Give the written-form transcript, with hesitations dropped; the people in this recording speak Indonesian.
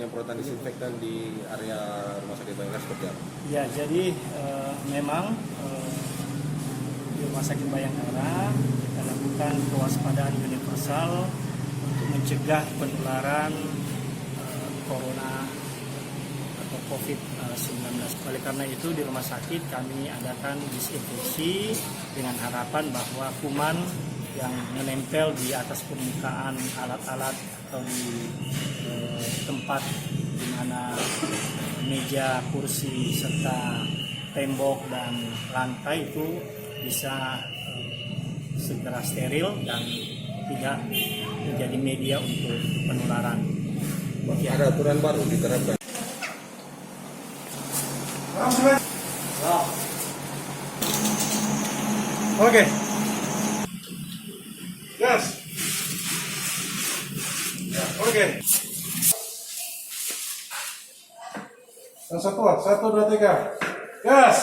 penyemprotan disinfektan di area Rumah Sakit Bayangkara seperti apa? Ya, jadi memang di Rumah Sakit Bayangkara kita lakukan kewaspadaan universal untuk mencegah penularan corona atau COVID-19. Oleh karena itu di rumah sakit kami adakan disinfeksi dengan harapan bahwa kuman yang menempel di atas permukaan alat-alat atau di tempat di mana meja, kursi, serta tembok dan lantai itu bisa segera steril dan tidak menjadi media untuk penularan. Ada aturan baru diterapkan. Oke. Gas. Oke. Yang satu, 1, 2, 3. Gas.